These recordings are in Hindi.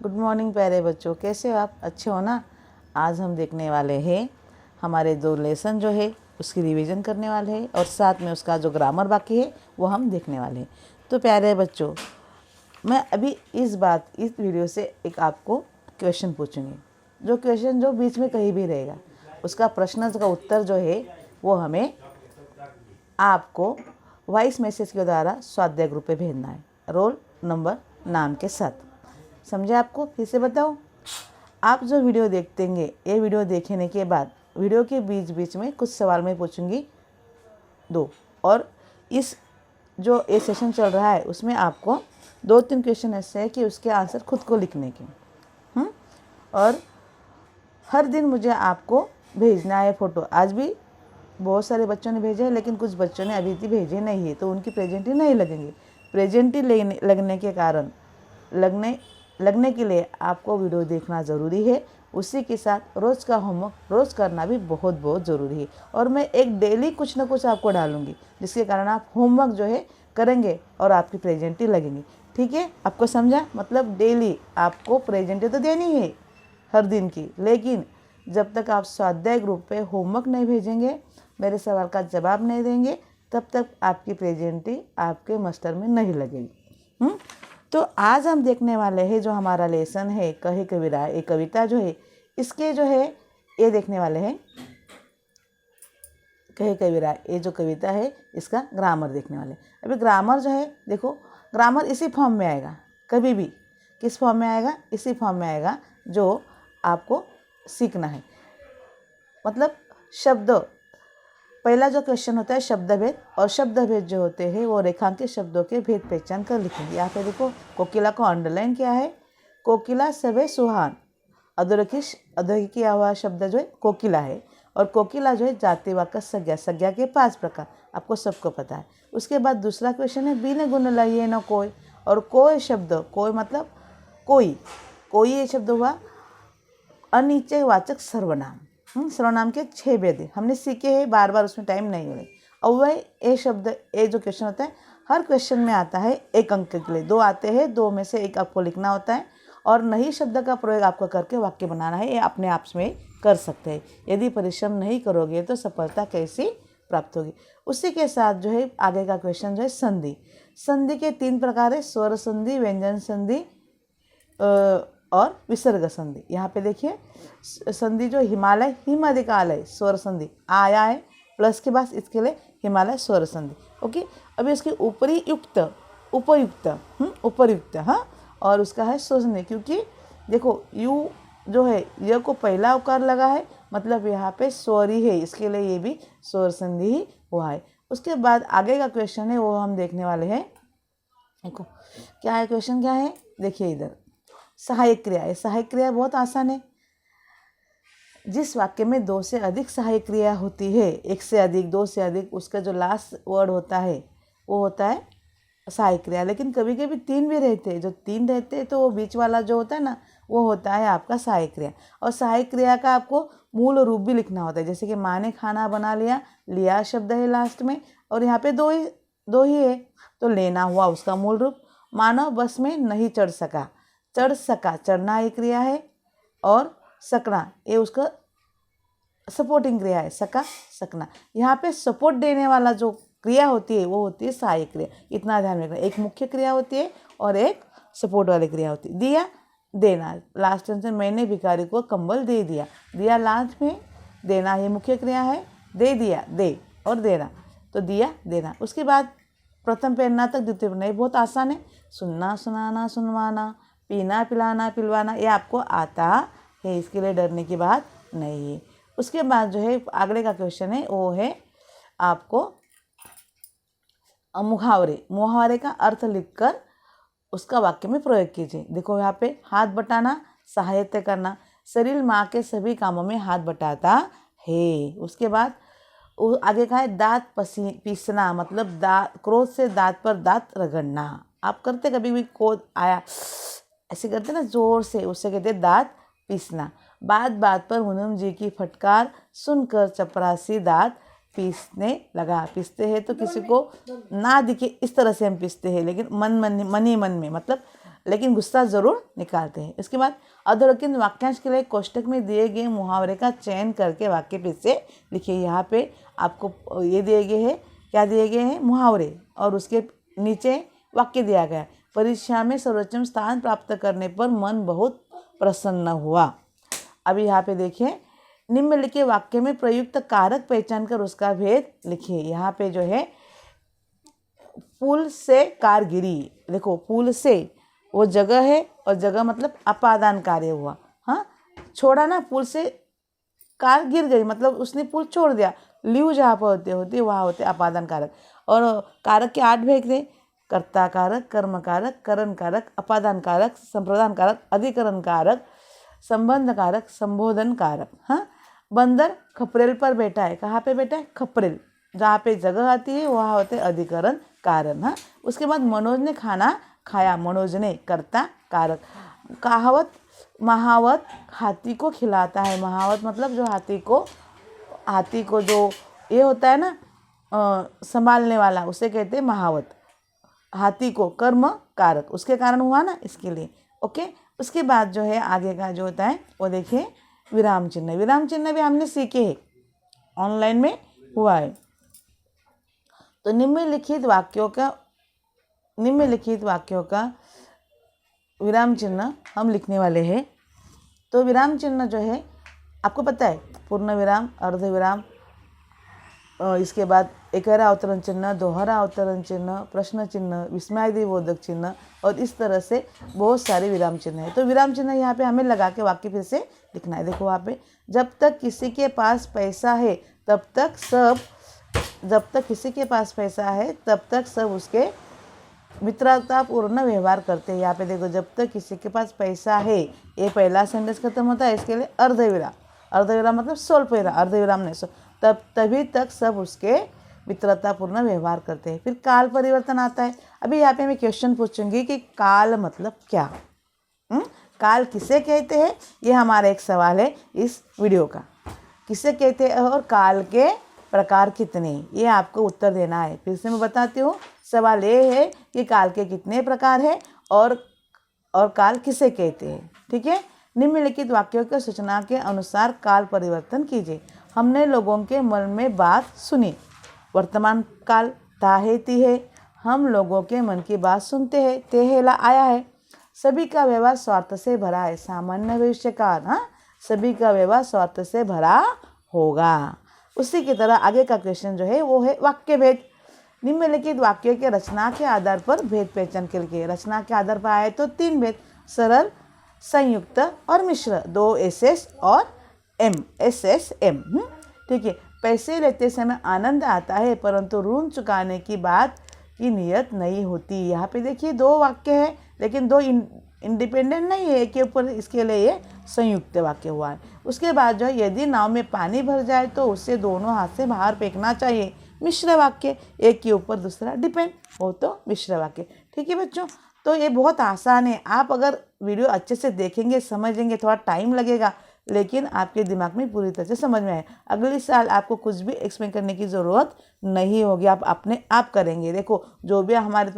गुड मॉर्निंग प्यारे बच्चों, कैसे हो आप? अच्छे हो ना? आज हम देखने वाले हैं हमारे 2 लेसन जो है उसकी रिवीजन करने वाले हैं और साथ में उसका जो ग्रामर बाकी है वो हम देखने वाले हैं। तो प्यारे बच्चों, मैं अभी इस वीडियो से एक आपको क्वेश्चन पूछूंगी। जो क्वेश्चन जो बीच में कहीं भी रहेगा, उसका प्रश्न का उत्तर जो है वो हमें आपको वॉइस मैसेज के द्वारा स्वाध्याय ग्रुप पे भेजना है, रोल नंबर नाम के साथ। समझे? आपको फिर से बताओ। आप जो वीडियो देखेंगे, ये वीडियो देखने के बाद वीडियो के बीच बीच में कुछ सवाल मैं पूछूंगी 2, और इस जो ये सेशन चल रहा है उसमें आपको 2-3 क्वेश्चन ऐसे है कि उसके आंसर खुद को लिखने के। और हर दिन मुझे आपको भेजना है फ़ोटो। आज भी बहुत सारे बच्चों ने भेजे हैं, लेकिन कुछ बच्चों ने अभी भी भेजे नहीं है, तो उनकी प्रेजेंटी नहीं लगेंगे। प्रेजेंटी लगने के कारण लगने के लिए आपको वीडियो देखना ज़रूरी है। उसी के साथ रोज़ का होमवर्क रोज़ करना भी बहुत बहुत ज़रूरी है। और मैं एक डेली कुछ ना कुछ आपको डालूंगी, जिसके कारण आप होमवर्क जो है करेंगे और आपकी प्रेजेंटी लगेंगी। ठीक है? आपको समझा? मतलब डेली आपको प्रेजेंटी तो देनी है हर दिन की, लेकिन जब तक आप स्वाध्याय ग्रुप पे होमवर्क नहीं भेजेंगे, मेरे सवाल का जवाब नहीं देंगे, तब तक आपकी प्रेजेंटी आपके मास्टर में नहीं लगेगी। तो आज हम देखने वाले हैं जो हमारा लेसन है कहे कविता, ये कविता जो है इसके जो है ये देखने वाले हैं। कहे कविता, ये जो कविता है इसका ग्रामर देखने वाले। अभी ग्रामर जो है, देखो ग्रामर इसी फॉर्म में आएगा, कभी भी किस फॉर्म में आएगा? इसी फॉर्म में आएगा जो आपको सीखना है। मतलब शब्द, पहला जो क्वेश्चन होता है शब्द भेद, और शब्द भेद जो होते हैं वो रेखांकित शब्दों के भेद पहचान कर लिखेंगे। यहाँ पे देखो कोकिला को अंडरलाइन किया है। कोकिला सवे सुहान, अधोरेखित किया हुआ शब्द जो है कोकिला है। और कोकिला जो है जाति वाक्य संज्ञा के 5 प्रकार आपको सबको पता है। उसके बाद दूसरा क्वेश्चन है बिन गुण लाइए न कोई, और कोई शब्द, कोई मतलब कोई ये शब्द हुआ अनिश्चय वाचक सर्वनाम। सर्वनाम के 6 भेद हमने सीखे हैं, बार बार उसमें टाइम नहीं है। और वह ये शब्द, ये जो क्वेश्चन होता है हर क्वेश्चन में आता है 1 अंक के लिए। 2 आते हैं, 2 में से 1 आपको लिखना होता है, और नई शब्द का प्रयोग आपको करके वाक्य बनाना है। ये अपने आप में कर सकते हैं। यदि परिश्रम नहीं करोगे तो सफलता कैसी प्राप्त होगी? उसी के साथ जो है आगे का क्वेश्चन जो है संधि। संधि के 3 प्रकार है, स्वर संधि, व्यंजन संधि और विसर्ग संधि। यहाँ पे देखिए संधि जो हिमालय हिमादिकालय स्वर संधि आया है, प्लस के बाद इसके लिए हिमालय स्वर संधि। ओके, अभी इसके ऊपरी युक्त उपयुक्त हाँ, और उसका है स्वर संधि, क्योंकि देखो यू जो है य को पहला उकार लगा है, मतलब यहाँ पे स्वर ही है, इसके लिए ये भी स्वर संधि ही हुआ है। उसके बाद आगे का क्वेश्चन है वो हम देखने वाले हैं। देखो क्या है क्वेश्चन, क्या है देखिए इधर, सहायक क्रिया है। सहायक क्रिया बहुत आसान है। जिस वाक्य में 2 से अधिक सहायक क्रिया होती है, 1 से अधिक, 2 से अधिक, उसका जो लास्ट वर्ड होता है वो होता है सहायक क्रिया। लेकिन कभी कभी 3 भी रहते हैं, जो 3 रहते हैं तो वो बीच वाला जो होता है ना वो होता है आपका सहायक क्रिया। और सहायक क्रिया का आपको मूल रूप भी लिखना होता है। जैसे कि माँ ने खाना बना लिया, लिया शब्द है लास्ट में, और यहाँ पे दो ही है, तो लेना हुआ उसका मूल रूप। मानव बस में नहीं चढ़ सका, चढ़ना एक क्रिया है, और सकना ये उसका सपोर्टिंग क्रिया है, सकना। यहाँ पे सपोर्ट देने वाला जो क्रिया होती है वो होती है सहायक क्रिया। इतना ध्यान रखना, एक मुख्य क्रिया होती है और एक सपोर्ट वाली क्रिया होती है। दिया, देना, लास्ट टेंस में मैंने भिखारी को कंबल दे दिया। दिया लास्ट में, देना ये मुख्य क्रिया है, दे दिया, दे और देना, तो दिया देना। उसके बाद प्रथम पहनना तक द्वितीय पहनना, ये बहुत आसान है। सुनना सुनाना सुनवाना, पीना पिलाना पिलवाना, ये आपको आता है, इसके लिए डरने की बात नहीं है। उसके बाद जो है आगे का क्वेश्चन है वो है आपको मुहावरे का अर्थ लिखकर उसका वाक्य में प्रयोग कीजिए। देखो यहाँ पे हाथ बटाना, सहायता करना, शरीर माँ के सभी कामों में हाथ बटाता है। उसके बाद आगे का है दांत पीसना, मतलब क्रोध से दांत पर दांत रगड़ना। आप करते कभी भी क्रोध आया ऐसे करते ना जोर से, उससे कहते दांत पीसना। बात पर हनुमान जी की फटकार सुनकर चपरासी दांत पीसने लगा। पीसते हैं तो किसी को ना दिखे इस तरह से हम पीसते हैं, लेकिन मन ही मन में, मतलब लेकिन गुस्सा ज़रूर निकालते हैं। इसके बाद अधोरेखित वाक्यांश के लिए कोष्टक में दिए गए मुहावरे का चयन करके वाक्य फिर से लिखिए। यहाँ पे आपको ये दिए गए हैं, क्या दिए गए हैं, मुहावरे, और उसके नीचे वाक्य दिया गया है। परीक्षा में सर्वोच्च स्थान प्राप्त करने पर मन बहुत प्रसन्न हुआ। अभी यहाँ पे देखिए, निम्नलिखित वाक्य में प्रयुक्त कारक पहचान कर उसका भेद लिखिए। यहाँ पे जो है पुल से कार गिरी, देखो पुल से वो जगह है और जगह मतलब अपादान कार्य हुआ। हाँ, छोड़ा ना, पुल से कार गिर गई मतलब उसने पुल छोड़ दिया। लीव जहाँ पर होते होते वहाँ होते अपादान कारक। और कारक के 8 भेद थे, कर्ता कारक, कर्म कारक, करण कारक, अपादान कारक, संप्रदान कारक, अधिकरण कारक, संबंध कारक, संबोधन कारक। हाँ, बंदर खपरेल पर बैठा है, कहाँ पे बैठा है, खपरेल, जहाँ पे जगह आती है वहाँ होते अधिकरण कारण। हाँ, उसके बाद मनोज ने खाना खाया, मनोज ने, कर्ता कारक। कहावत महावत हाथी को खिलाता है, महावत मतलब जो हाथी को जो ये होता है ना संभालने वाला, उसे कहते हैं महावत। हाथी को कर्म कारक, उसके कारण हुआ ना, इसके लिए। ओके, उसके बाद जो है आगे का जो होता है वो देखिए विराम चिन्ह। विराम चिन्ह भी हमने सीखे हैं, ऑनलाइन में हुआ है। तो निम्नलिखित वाक्यों का विराम चिन्ह हम लिखने वाले हैं। तो विराम चिन्ह जो है आपको पता है, पूर्ण विराम, अर्ध विराम, इसके बाद एकहरा अवतरण चिन्ह, दोहरा अवतरण चिन्ह, प्रश्न चिन्ह, विस्मयादिबोधक चिन्ह, और इस तरह से बहुत सारे विराम चिन्ह है। तो विराम चिन्ह यहाँ पे हमें लगा के वाक्य फिर से लिखना है। देखो वहाँ पे, जब तक किसी के पास पैसा है तब तक सब उसके मित्रतापूर्ण व्यवहार करते हैं। यहाँ पे देखो, जब तक किसी के पास पैसा है, ये पहला सेंटेंस खत्म होता है, इसके लिए अर्धविराम, अर्धविराम मतलब स्वल्पविराम, अर्धविराम नहीं, तभी तक सब उसके मित्रतापूर्ण व्यवहार करते हैं। फिर काल परिवर्तन आता है। अभी यहाँ पे मैं क्वेश्चन पूछूंगी कि काल मतलब क्या, काल किसे कहते हैं, ये हमारा एक सवाल है इस वीडियो का। किसे कहते हैं और काल के प्रकार कितने, ये आपको उत्तर देना है। फिर से मैं बताती हूँ, सवाल ये है कि काल के कितने प्रकार है और काल किसे कहते हैं। ठीक है, निम्नलिखित वाक्यों की सूचना के अनुसार काल परिवर्तन कीजिए। हमने लोगों के मन में बात सुनी, वर्तमान काल ताहेती है। हम लोगों के मन की बात सुनते हैं, तेहेला आया है। सभी का व्यवहार स्वार्थ से भरा है, सामान्य भविष्य काल। हाँ, सभी का व्यवहार स्वार्थ से भरा होगा। उसी की तरह आगे का क्वेश्चन जो है वो है वाक्य भेद। निम्नलिखित वाक्यों के रचना के आधार पर भेद पहचान के लिए। रचना के आधार पर आए तो 3 भेद, सरल, संयुक्त और मिश्र, 2 SS और M, SSM। ठीक है, पैसे लेते समय आनंद आता है परंतु ऋण चुकाने की बात की नियत नहीं होती। यहाँ पे देखिए 2 वाक्य है, लेकिन 2 इंडिपेंडेंट नहीं है, एक के ऊपर, इसके लिए ये संयुक्त वाक्य हुआ है। उसके बाद जो है, यदि नाव में पानी भर जाए तो उसे दोनों हाथ से बाहर फेंकना चाहिए, मिश्र वाक्य, एक के ऊपर दूसरा डिपेंड हो तो मिश्र वाक्य। ठीक है बच्चों, तो ये बहुत आसान है। आप अगर वीडियो अच्छे से देखेंगे, समझेंगे, थोड़ा टाइम लगेगा, लेकिन आपके दिमाग में पूरी तरह से समझ में आए। अगले साल आपको कुछ भी एक्सप्लेन करने की ज़रूरत नहीं होगी, आप अपने आप करेंगे। देखो, जो भी हमारे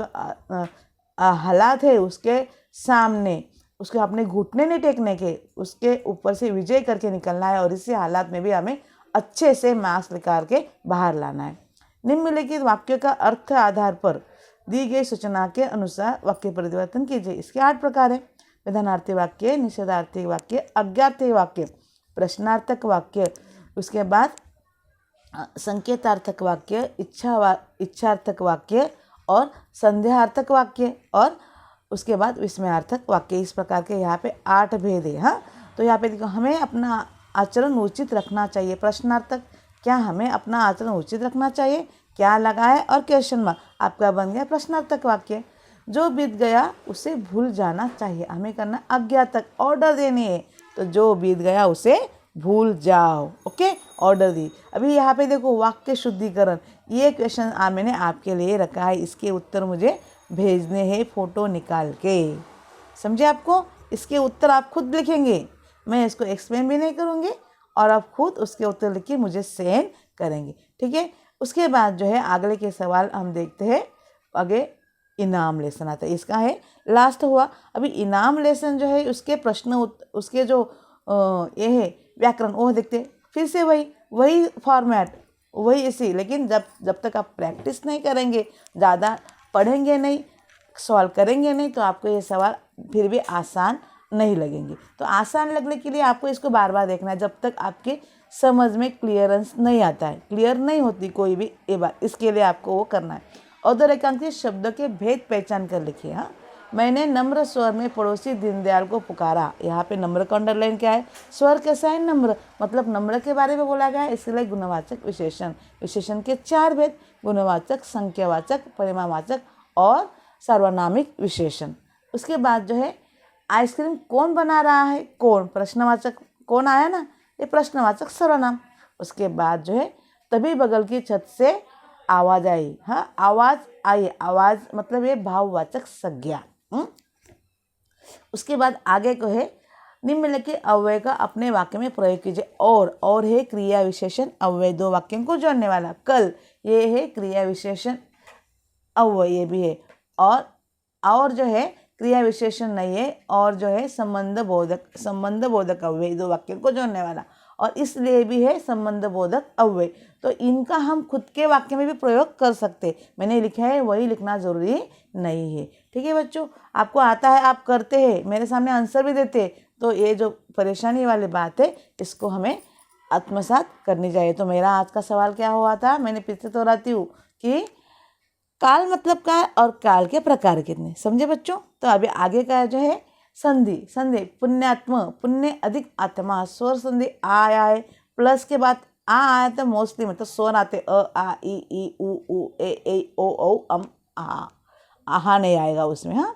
हालात है उसके सामने, उसके अपने घुटने नहीं टेकने के, उसके ऊपर से विजय करके निकलना है, और इसी हालात में भी हमें अच्छे से मार्क्स निकाल के बाहर लाना है। निम्नलिखित वाक्यों का अर्थ आधार पर दी गई सूचना के अनुसार वाक्य परिवर्तन कीजिए। इसके 8 प्रकार है, विधानार्थी वाक्य, निषेधार्थी वाक्य, अज्ञार्थी वाक्य, प्रश्नार्थक वाक्य, उसके बाद संकेतार्थक वाक्य, इच्छार्थक वाक्य और संदेहार्थक वाक्य, और उसके बाद विस्मयार्थक वाक्य। इस प्रकार के यहाँ पे 8 भेद है। हाँ, तो यहाँ पे देखो, हमें अपना आचरण उचित रखना चाहिए। प्रश्नार्थक, क्या हमें अपना आचरण उचित रखना चाहिए, क्या लगा है, और क्वेश्चन मार्क, आपका बन गया प्रश्नार्थक वाक्य। जो बीत गया उसे भूल जाना चाहिए, हमें करना अज्ञातक, ऑर्डर देनी है, तो जो बीत गया उसे भूल जाओ। ओके, ऑर्डर दी। अभी यहाँ पे देखो वाक्य शुद्धिकरण, ये क्वेश्चन मैंने आपके लिए रखा है, इसके उत्तर मुझे भेजने हैं फ़ोटो निकाल के। समझे आपको, इसके उत्तर आप खुद लिखेंगे, मैं इसको एक्सप्लेन भी नहीं करूँगी, और आप खुद उसके उत्तर लिख के मुझे सेंड करेंगे। ठीक है, उसके बाद जो है अगले के सवाल हम देखते हैं। आगे इनाम लेसन आता है। इसका है लास्ट हुआ। अभी इनाम लेसन जो है उसके प्रश्न उसके जो ये है व्याकरण वो देखते हैं। फिर से वही फॉर्मेट वही इसी, लेकिन जब तक आप प्रैक्टिस नहीं करेंगे, ज़्यादा पढ़ेंगे नहीं, सॉल्व करेंगे नहीं, तो आपको ये सवाल फिर भी आसान नहीं लगेंगे। तो आसान लगने के लिए आपको इसको बार बार देखना है, जब तक आपके समझ में क्लियरेंस नहीं आता है, क्लियर नहीं होती कोई भी ये बात, इसके लिए आपको वो करना है। अधोरेखांकित शब्दों के भेद पहचान कर लिखिए। हाँ, मैंने नम्र स्वर में पड़ोसी दीनदयाल को पुकारा। यहाँ पे नम्र का अंडरलाइन क्या है? स्वर कैसा है? नम्र, मतलब नम्र के बारे में बोला गया है, इसलिए गुणवाचक विशेषण। विशेषण के 4 भेद: गुणवाचक, संख्यावाचक, परिमाणवाचक और सार्वनामिक विशेषण। उसके बाद जो है आइसक्रीम कौन बना रहा है? कौन, प्रश्नवाचक कौन आया ना, ये प्रश्नवाचक सर्वनाम। उसके बाद जो है तभी बगल की छत से आवाज आई। हाँ, आवाज आई, आवाज मतलब ये भाववाचक संज्ञा। उसके बाद आगे को है निम्नलिखित अव्यय का अपने वाक्य में प्रयोग कीजिए। और है क्रिया विशेषण अव्यय, 2 वाक्यों को जोड़ने वाला। कल, ये है क्रिया विशेषण अव्यय, ये भी है। और जो है क्रिया विशेषण नहीं है, और जो है संबंध बोधक अव्यय, 2 वाक्यों को जोड़ने वाला। और इसलिए भी है संबंध बोधक अव्यय। तो इनका हम खुद के वाक्य में भी प्रयोग कर सकते। मैंने लिखा है वही लिखना जरूरी नहीं है। ठीक है बच्चों, आपको आता है, आप करते हैं, मेरे सामने आंसर भी देते, तो ये जो परेशानी वाली बात है इसको हमें आत्मसात करनी चाहिए। तो मेरा आज का सवाल क्या हुआ था, मैंने फिर से दोहराती हूँ कि काल मतलब का और काल के प्रकार कितने, समझे बच्चों। तो अभी आगे का जो है संधि पुण्यात्म, पुण्य अधिक आत्मा, स्वर संधि आया है, प्लस के बाद आ आया तो मोस्टली मतलब स्वर आते, अ आ ई उ ए ओ औ अम आ, आहा नहीं आएगा उसमें। हाँ,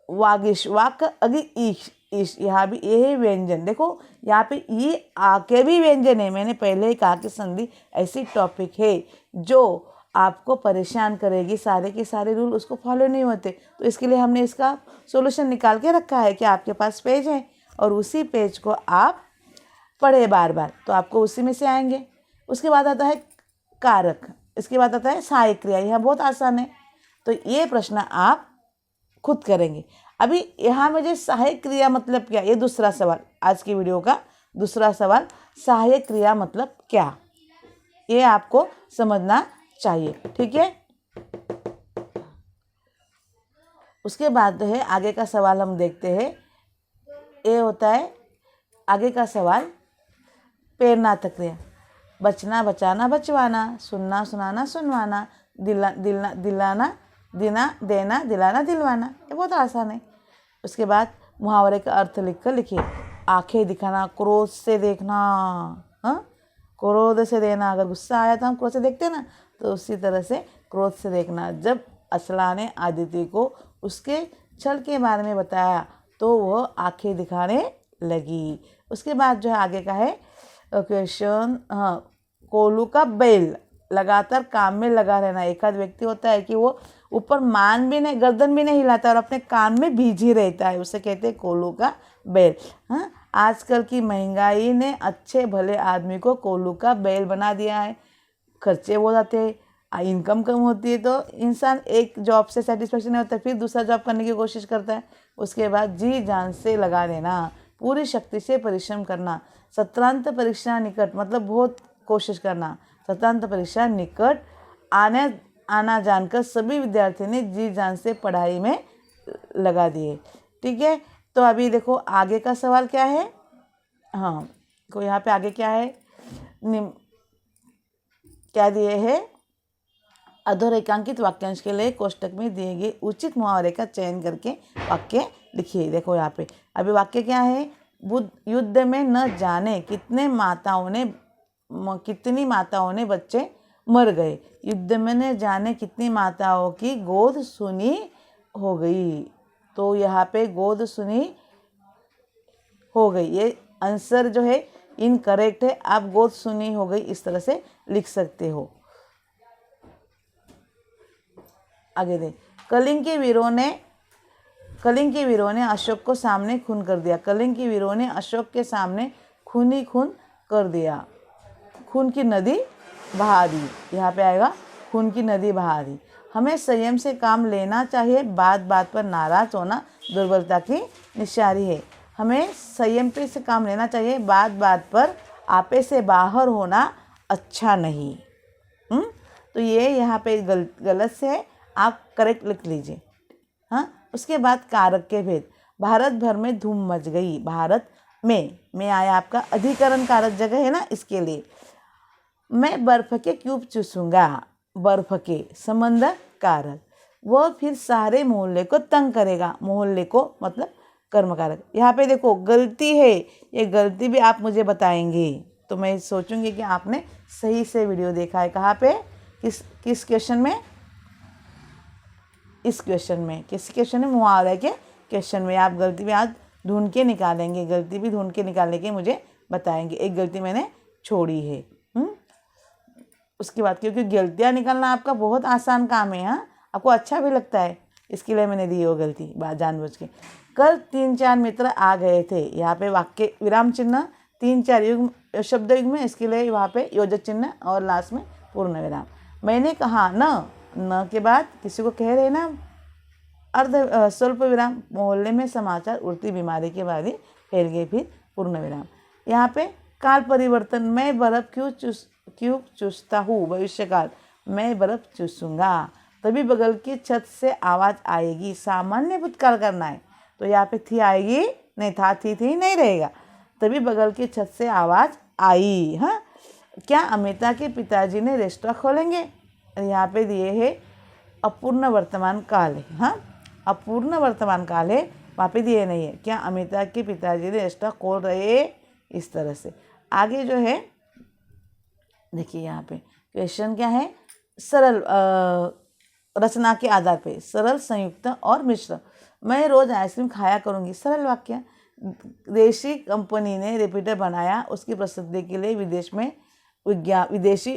वागिश, वाक अगी ईश, यहाँ भी ये है व्यंजन। देखो यहाँ पे ये आके भी व्यंजन है। मैंने पहले ही कहा कि संधि ऐसी टॉपिक है जो आपको परेशान करेगी, सारे के सारे रूल उसको फॉलो नहीं होते। तो इसके लिए हमने इसका सॉल्यूशन निकाल के रखा है कि आपके पास पेज है और उसी पेज को आप पढ़े बार बार, तो आपको उसी में से आएंगे। उसके बाद आता है कारक, इसके बाद आता है सहायक क्रिया। यह बहुत आसान है, तो ये प्रश्न आप खुद करेंगे। अभी यहाँ मुझे सहायक क्रिया मतलब क्या, ये दूसरा सवाल, आज की वीडियो का दूसरा सवाल, सहायक क्रिया मतलब क्या, ये आपको समझना चाहिए। ठीक है, उसके बाद है आगे का सवाल हम देखते हैं। ये होता है आगे का सवाल प्रेरणात्मक क्रिया, बचना बचाना बचवाना, सुनना सुनाना सुनवाना, दिलाना देना दिलाना दिलवाना, ये बहुत आसान है। उसके बाद मुहावरे का अर्थ लिखकर लिखिए। आंखें दिखाना, क्रोध से देखना, हाँ, क्रोध से देना, अगर गुस्सा आया तो हम क्रोध से देखते ना, तो उसी तरह से क्रोध से देखना। जब असला ने आदित्य को उसके छल के बारे में बताया तो वह आंखें दिखाने लगी। उसके बाद जो है आगे का है क्वेश्चन, हाँ, कोल्हू का बैल, लगातार काम में लगा रहना। एक आध व्यक्ति होता है कि वो ऊपर मान भी नहीं, गर्दन भी नहीं हिलाता और अपने काम में बिजी रहता है, उसे कहते हैं कोल्हू का बैल। हाँ, आजकल की महंगाई ने अच्छे भले आदमी को कोल्हू का बैल बना दिया है। खर्चे बहुत आते हैं, इनकम कम होती है, तो इंसान एक जॉब से सेटिस्फेक्शन नहीं होता, फिर दूसरा जॉब करने की कोशिश करता है। उसके बाद जी जान से लगा देना, पूरी शक्ति से परिश्रम करना। सत्रांत परीक्षा निकट मतलब बहुत कोशिश करना। सत्रांत परीक्षा निकट आना जानकर सभी विद्यार्थी ने जी जान से पढ़ाई में लगा दिए। ठीक है, तो अभी देखो आगे का सवाल क्या है। हाँ, तो यहाँ पे आगे क्या है, क्या दिए है, अधोरेखांकित वाक्यांश के लिए कोष्टक में दिए गए उचित मुहावरे का चयन करके वाक्य लिखिए। देखो यहाँ पे अभी वाक्य क्या है, बुद्ध युद्ध में न जाने कितनी माताओं ने बच्चे मर गए। युद्ध में न जाने कितनी माताओं की गोद सुनी हो गई। तो यहाँ पे गोद सुनी हो गई, ये आंसर जो है इनकरेक्ट है। आप गोद सुनी हो गई इस तरह से लिख सकते हो। आगे दे, कलिंग के वीरों ने अशोक को सामने खून कर दिया। कलिंग के वीरों ने अशोक के सामने खून ही खून कर दिया। खून की नदी बहा दी, यहाँ पे आएगा खून की नदी बहा दी। हमें संयम से काम लेना चाहिए, बात बात पर नाराज होना दुर्बलता की निशानी है। हमें संयम पे से काम लेना चाहिए, बात बात पर आपे से बाहर होना अच्छा नहीं। तो ये यहाँ पे गलत से है, आप करेक्ट लिख लीजिए। हाँ, उसके बाद कारक के भेद। भारत भर में धूम मच गई। भारत में आया आपका अधिकरण कारक जगह है ना, इसके लिए मैं बर्फ के क्यूब चूसूंगा। बर्फ के संबंध कारक, वो फिर सारे मोहल्ले को तंग करेगा। मोहल्ले को मतलब कर्म कारक। यहाँ पे देखो गलती है, ये गलती भी आप मुझे बताएंगे तो मैं सोचूंगी कि आपने सही से वीडियो देखा है। कहाँ पे, किस क्वेश्चन में, इस क्वेश्चन में, किस क्वेश्चन में, मुहावरे के क्वेश्चन में आप गलती भी आज ढूंढ के निकालेंगे। गलती भी ढूंढ के निकालने के मुझे बताएंगे। एक गलती मैंने छोड़ी है। उसके बाद, क्योंकि गलतियाँ निकालना आपका बहुत आसान काम है। हाँ, आपको अच्छा भी लगता है, इसके लिए मैंने दी वो गलती बात जानबूझ के। कल 3-4 मित्र आ गए थे। यहाँ पे वाक्य विराम चिन्ह 3-4 युग्म शब्द युग्म, इसके लिए वहाँ पे योजक चिन्ह और लास्ट में पूर्ण विराम। मैंने कहा न के बाद किसी को कह रहे ना, अर्ध स्वल्प विराम। मोहल्ले में समाचार उड़ती बीमारी के बाद ही फैल गए, फिर पूर्ण विराम। यहाँ पे काल परिवर्तन, मैं बर्फ क्यों चूसता हूँ। भविष्यकाल, मैं बर्फ चूसूंगा। तभी बगल की छत से आवाज़ आएगी। सामान्य भूतकाल करना है, तो यहाँ पे थी आएगी नहीं, था थी नहीं रहेगा। तभी बगल की छत से आवाज़ आई। हाँ, क्या अमिता के पिताजी ने रेस्टोरेंट खोलेंगे। यहाँ पे दिए है अपूर्ण वर्तमान काल है। हाँ, अपूर्ण वर्तमान काल है, वहाँ पे दिए नहीं है। क्या अमिता के पिताजी ने रेस्टोरेंट खोल रहे, इस तरह से। आगे जो है देखिए, यहाँ पे क्वेश्चन क्या है, सरल रचना के आधार पे सरल, संयुक्त और मिश्र। मैं रोज आइसक्रीम खाया करूँगी। सरल वाक्य। देशी कंपनी ने रिपीटर बनाया, उसकी प्रसिद्धि के लिए विदेश में विदेशी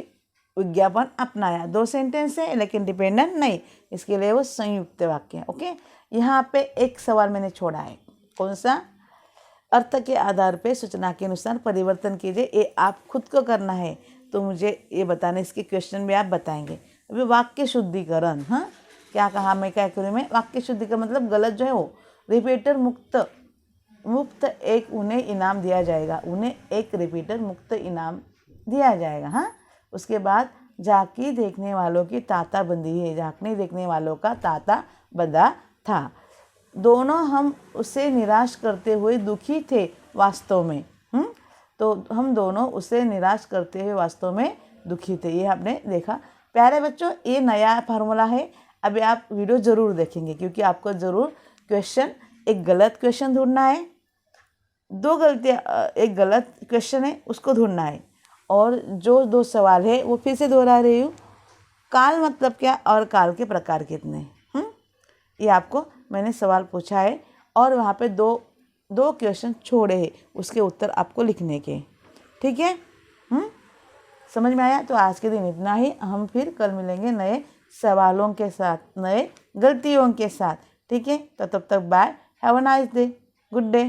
विज्ञापन अपनाया। 2 सेंटेंस है लेकिन डिपेंडेंट नहीं, इसके लिए वो संयुक्त वाक्य है। ओके, यहाँ पे एक सवाल मैंने छोड़ा है, कौन सा, अर्थ के आधार पे सूचना के अनुसार परिवर्तन कीजिए। ये आप खुद को करना है, तो मुझे ये बताना, इसके क्वेश्चन भी आप बताएंगे। अभी वाक्य शुद्धिकरण। हाँ, क्या कहा मैं, क्या करूँ मैं, वाक्य शुद्धिकरण मतलब गलत जो है वो, रिपीटर मुक्त एक उन्हें इनाम दिया जाएगा। उन्हें एक रिपीटर मुक्त इनाम दिया जाएगा। हाँ, उसके बाद झांकी देखने वालों की ताता बंदी है। झांकने देखने वालों का ताता बंधा था। दोनों हम उसे निराश करते हुए दुखी थे वास्तव में। तो हम दोनों उसे निराश करते हुए वास्तव में दुखी थे। ये आपने देखा। प्यारे बच्चों, ये नया फार्मूला है। अभी आप वीडियो ज़रूर देखेंगे, क्योंकि आपको ज़रूर क्वेश्चन, एक गलत क्वेश्चन ढूंढना है, 2 गलतियाँ, एक गलत क्वेश्चन है उसको ढूंढना है, और जो 2 सवाल है वो फिर से दोहरा रही हूँ। काल मतलब क्या और काल के प्रकार कितने, ये आपको मैंने सवाल पूछा है, और वहाँ पे दो क्वेश्चन छोड़े हैं, उसके उत्तर आपको लिखने के। ठीक है, समझ में आया। तो आज के दिन इतना ही। हम फिर कल मिलेंगे नए सवालों के साथ, नए गलतियों के साथ। ठीक है, तो तब तक bye, have a nice day, good day.